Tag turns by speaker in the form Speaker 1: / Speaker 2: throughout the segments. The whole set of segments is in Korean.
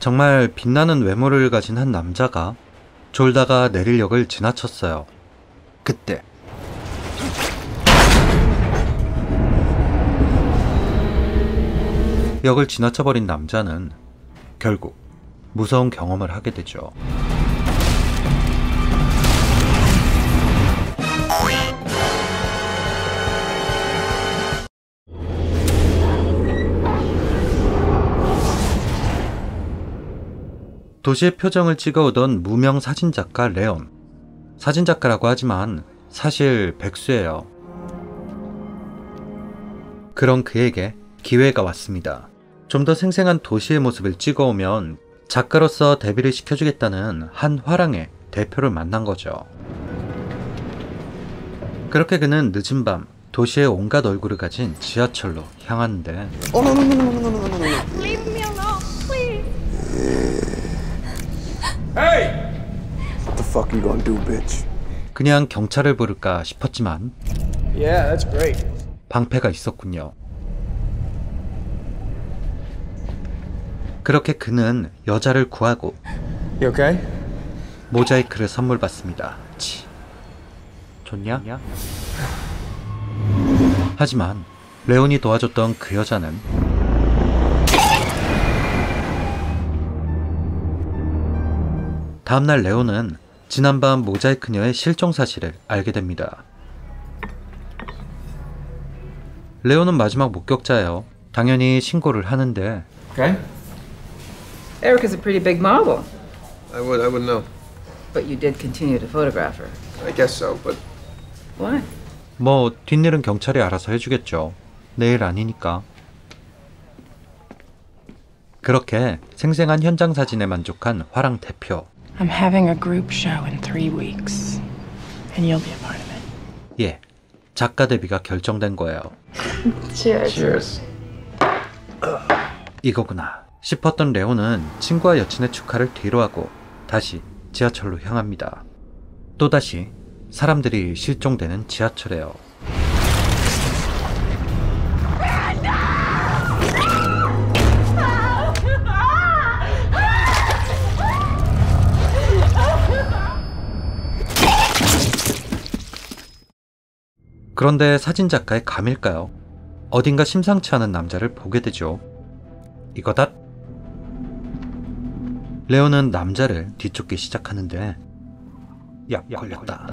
Speaker 1: 정말 빛나는 외모를 가진 한 남자가 졸다가 내릴 역을 지나쳤어요. 그때 역을 지나쳐버린 남자는 결국 무서운 경험을 하게 되죠. 도시의 표정을 찍어오던 무명 사진작가 레온. 사진작가라고 하지만 사실 백수예요. 그런 그에게 기회가 왔습니다. 좀 더 생생한 도시의 모습을 찍어오면 작가로서 데뷔를 시켜주겠다는 한 화랑의 대표를 만난 거죠. 그렇게 그는 늦은 밤 도시의 온갖 얼굴을 가진 지하철로 향하는데
Speaker 2: Leave me alone, please.
Speaker 3: Hey! What the fuck you gonna do, bitch?
Speaker 1: 그냥 경찰을 부를까 싶었지만
Speaker 3: Yeah, that's great.
Speaker 1: 방패가 있었군요. 그렇게 그는 여자를 구하고
Speaker 3: You okay?
Speaker 1: 모자이크를 선물 받습니다. 치. 좋냐? 하지만 레온이 도와줬던 그 여자는 다음날 레온은 지난밤 모자이크 그녀의 실종 사실을 알게 됩니다. 레온은 마지막 목격자예요. 당연히 신고를 하는데
Speaker 3: Okay.
Speaker 4: Erica's a pretty big model,
Speaker 3: I would know.
Speaker 4: but you did continue to photograph her.
Speaker 3: I guess so, but
Speaker 4: Why?
Speaker 1: 뭐 뒷일은 경찰이 알아서 해주겠죠. 내일 아니니까. 그렇게 생생한 현장 사진에 만족한 화랑 대표.
Speaker 5: I'm having a group show in 3 weeks, and you'll be a part of it.
Speaker 1: 예, 작가 데뷔가 결정된 거예요.
Speaker 3: cheers.
Speaker 1: 이거구나 싶었던 레온은 친구와 여친의 축하를 뒤로하고 다시 지하철로 향합니다. 또다시 사람들이 실종되는 지하철에요. 그런데 사진작가의 감일까요? 어딘가 심상치 않은 남자를 보게 되죠. 이거다. 레온은 남자를 뒤쫓기 시작하는데 야, 걸렸다.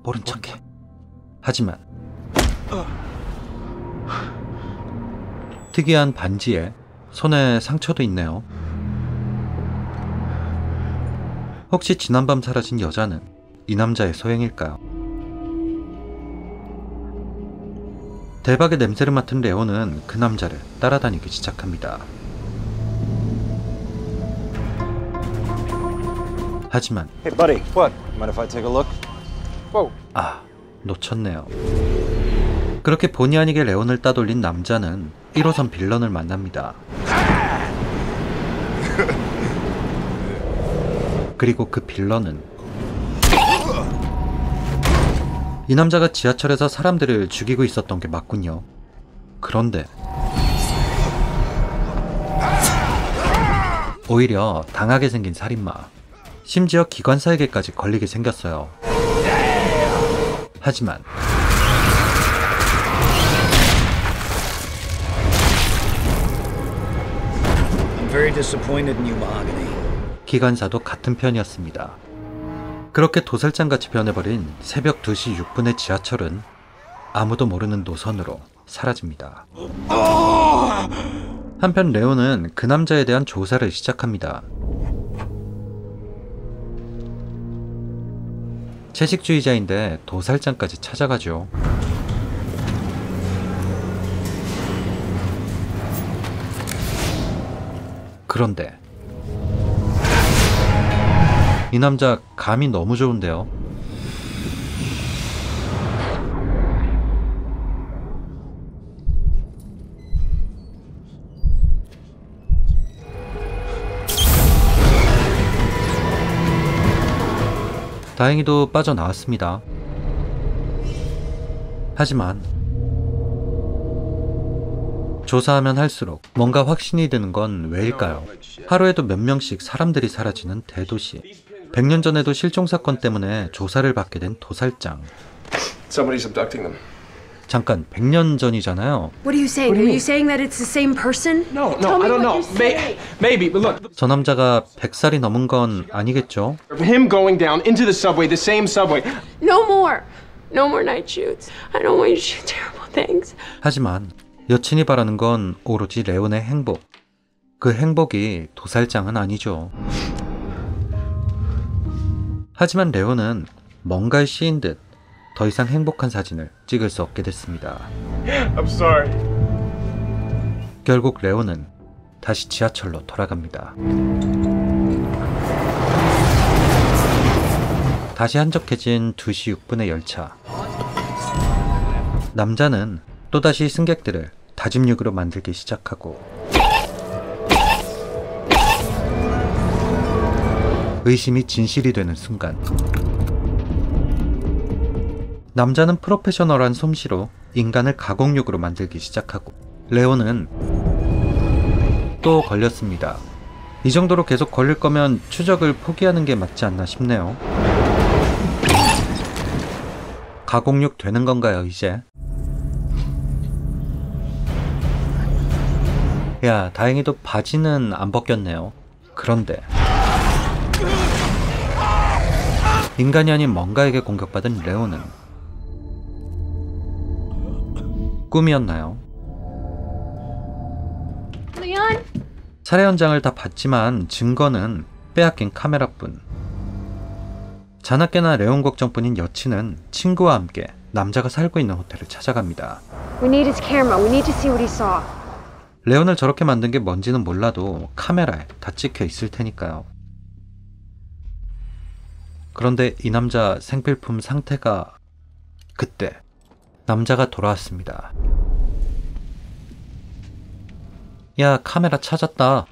Speaker 1: 모른 척해. 하지만 특이한 반지에 손에 상처도 있네요. 혹시 지난밤 사라진 여자는 이 남자의 소행일까요? 대박의 냄새를 맡은 레온은 그 남자를 따라다니기 시작합니다. 하지만
Speaker 6: Hey, buddy. What? Mind if I take a look?
Speaker 3: Whoa.
Speaker 1: 놓쳤네요. 그렇게 본의 아니게 레온을 따돌린 남자는 1호선 빌런을 만납니다. 그리고 그 빌런은 이 남자가 지하철에서 사람들을 죽이고 있었던 게 맞군요. 그런데 오히려 당하게 생긴 살인마, 심지어 기관사에게까지 걸리게 생겼어요. 하지만
Speaker 7: I'm very disappointed in you, Mahogany.
Speaker 1: 기관사도 같은 편이었습니다. 그렇게 도살장같이 변해버린 새벽 2시 6분의 지하철은 아무도 모르는 노선으로 사라집니다. 한편 레온은 그 남자에 대한 조사를 시작합니다. 채식주의자인데 도살장까지 찾아가죠. 그런데 이 남자 감이 너무 좋은데요. 다행히도 빠져나왔습니다. 하지만 조사하면 할수록 뭔가 확신이 드는 건 왜일까요? 하루에도 몇 명씩 사람들이 사라지는 대도시. 100년 전에도 실종 사건 때문에 조사를 받게 된 도살장.
Speaker 3: Somebody's abducting them.
Speaker 1: 잠깐, 100년 전이잖아요.
Speaker 2: What are you saying? Are you saying that it's the same person?
Speaker 3: No, I don't know. Maybe, but look,
Speaker 1: 저 남자가 100살이 넘은 건 아니겠죠?
Speaker 3: him going down into the subway, the same subway.
Speaker 2: No more. No more night shoots. I don't want you to shoot terrible things.
Speaker 1: 하지만 여친이 바라는 건 오로지 레온의 행복. 그 행복이 도살장은 아니죠. 하지만 레온은 뭔가에 씌인 듯 더 이상 행복한 사진을 찍을 수 없게 됐습니다.
Speaker 3: I'm sorry.
Speaker 1: 결국 레온은 다시 지하철로 돌아갑니다. 다시 한적해진 2시 6분의 열차. 남자는 또다시 승객들을 다짐육으로 만들기 시작하고 의심이 진실이 되는 순간 남자는 프로페셔널한 솜씨로 인간을 가공육으로 만들기 시작하고 레온은 또 걸렸습니다. 이 정도로 계속 걸릴 거면 추적을 포기하는 게 맞지 않나 싶네요. 가공육 되는 건가요, 이제? 야, 다행히도 바지는 안 벗겼네요. 그런데 인간이 아닌 뭔가에게 공격받은 레온은 꿈이었나요?
Speaker 2: Leon?
Speaker 1: 살해 현장을 다 봤지만 증거는 빼앗긴 카메라뿐. 자나깨나 레온 걱정뿐인 여친은 친구와 함께 남자가 살고 있는 호텔을 찾아갑니다.
Speaker 2: We need his camera. We need to see what he saw.
Speaker 1: 레온을 저렇게 만든 게 뭔지는 몰라도 카메라에 다 찍혀 있을 테니까요. 그런데 이 남자 생필품 상태가... 그때 남자가 돌아왔습니다. 야, 카메라 찾았다.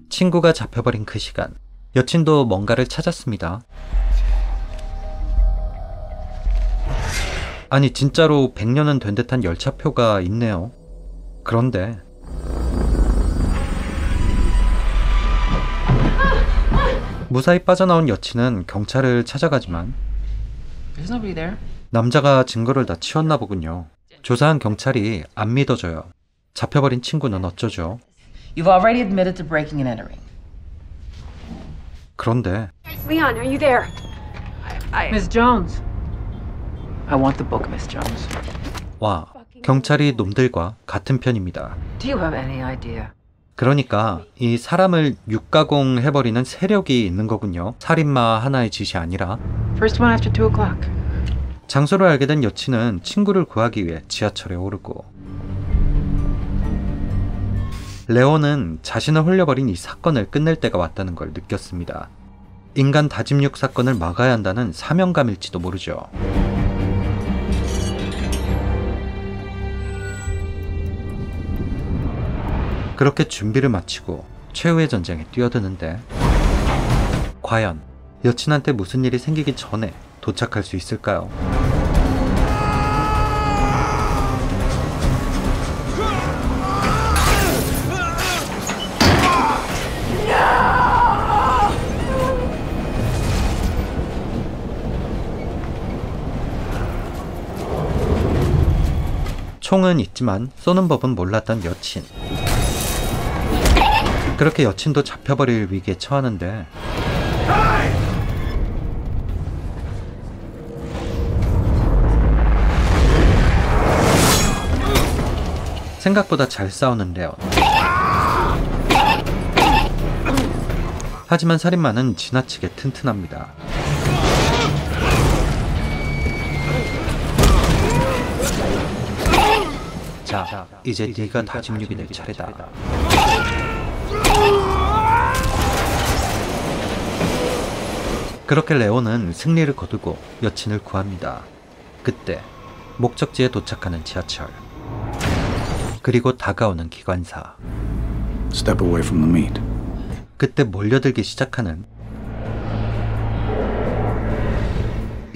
Speaker 1: 친구가 잡혀버린 그 시간, 여친도 뭔가를 찾았습니다. 아니, 진짜로 100년은 된 듯한 열차표가 있네요. 그런데 무사히 빠져나온 여친은 경찰을 찾아가지만
Speaker 4: There's nobody there.
Speaker 1: 남자가 증거를 다 치웠나 보군요. 조사한 경찰이 안 믿어져요. 잡혀버린 친구는 어쩌죠?
Speaker 4: You've already admitted to breaking and entering.
Speaker 1: 그런데
Speaker 2: Leon, are you there?
Speaker 5: Miss Jones. I want the book, Miss Jones.
Speaker 1: 와, 경찰이 놈들과 같은 편입니다.
Speaker 4: Do you have any idea?
Speaker 1: 그러니까 이 사람을 육가공해버리는 세력이 있는 거군요. 살인마 하나의 짓이 아니라.
Speaker 5: First one after 2 o'clock.
Speaker 1: 장소를 알게 된 여친은 친구를 구하기 위해 지하철에 오르고 레온은 자신을 홀려버린 이 사건을 끝낼 때가 왔다는 걸 느꼈습니다. 인간 다짐육 사건을 막아야 한다는 사명감일지도 모르죠. 그렇게 준비를 마치고 최후의 전쟁에 뛰어드는데 과연 여친한테 무슨 일이 생기기 전에 도착할 수 있을까요? 총은 있지만 쏘는 법은 몰랐던 여친. 그렇게 여친도 잡혀버릴 위기에 처하는데 생각보다 잘 싸우는 레온. 하지만 살인마는 지나치게 튼튼합니다. 자, 이제 네가 다짐육이 될 차례다. 그렇게 레온은 승리를 거두고 여친을 구합니다. 그때 목적지에 도착하는 지하철. 그리고 다가오는 기관사.
Speaker 7: Step away from the meat.
Speaker 1: 그때 몰려들기 시작하는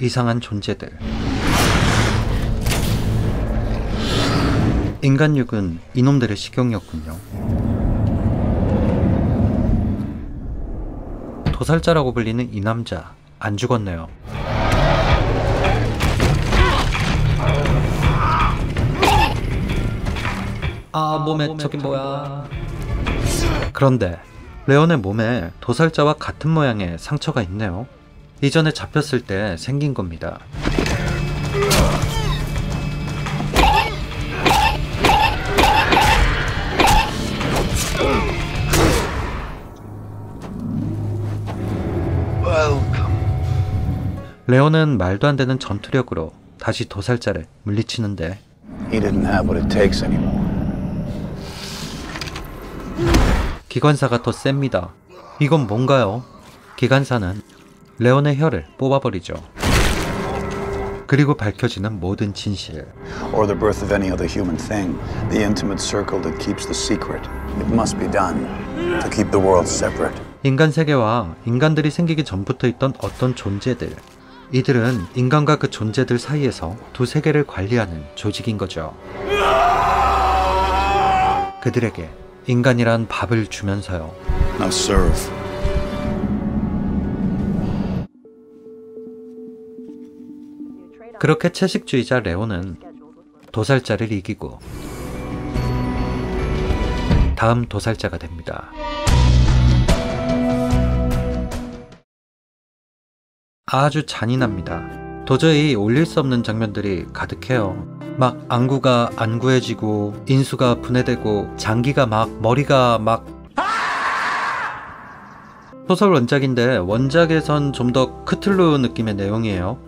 Speaker 1: 이상한 존재들. 인간육은 이놈들의 식용이었군요. 도살자라고 불리는 이 남자 안 죽었네요. 아, 몸에 저긴 뭐야. 그런데 레온의 몸에 도살자와 같은 모양의 상처가 있네요. 이전에 잡혔을 때 생긴 겁니다. 레온은 말도 안 되는 전투력으로 다시 도살자를 물리치는데
Speaker 7: He didn't have what it takes anymore.
Speaker 1: 기관사가 더 셉니다. 이건 뭔가요? 기관사는 레온의 혀를 뽑아버리죠. 그리고 밝혀지는 모든 진실.
Speaker 7: Or the birth of any other human thing. The intimate circle that keeps the secret. It must be done to keep the world separate.
Speaker 1: 인간 세계와 인간들이 생기기 전부터 있던 어떤 존재들. 이들은 인간과 그 존재들 사이에서 두 세계를 관리하는 조직인 거죠. 그들에게 인간이란 밥을 주면서요.
Speaker 7: Now serve.
Speaker 1: 그렇게 채식주의자 레온은 도살자를 이기고 다음 도살자가 됩니다. 아주 잔인합니다. 도저히 올릴 수 없는 장면들이 가득해요. 막 안구가 안 구해지고 인수가 분해되고 장기가 막 머리가 막 소설 원작인데 원작에선 좀 더 크툴루 느낌의 내용이에요.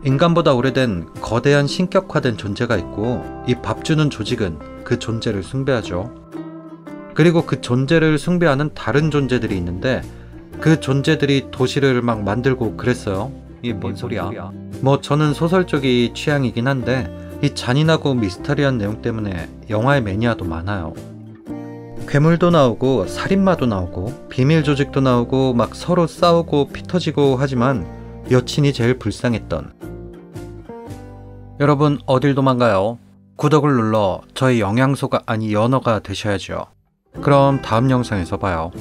Speaker 1: 인간보다 오래된 거대한 신격화된 존재가 있고 이 밥 주는 조직은 그 존재를 숭배하죠. 그리고 그 존재를 숭배하는 다른 존재들이 있는데 그 존재들이 도시를 막 만들고 그랬어요. 이게 뭔 소리야? 뭐 저는 소설 쪽이 취향이긴 한데 이 잔인하고 미스터리한 내용 때문에 영화의 매니아도 많아요. 괴물도 나오고 살인마도 나오고 비밀 조직도 나오고 막 서로 싸우고 피 터지고 하지만 여친이 제일 불쌍했던. 여러분 어딜 도망가요? 구독을 눌러 저의 영양소가 아니 연어가 되셔야죠. 그럼 다음 영상에서 봐요.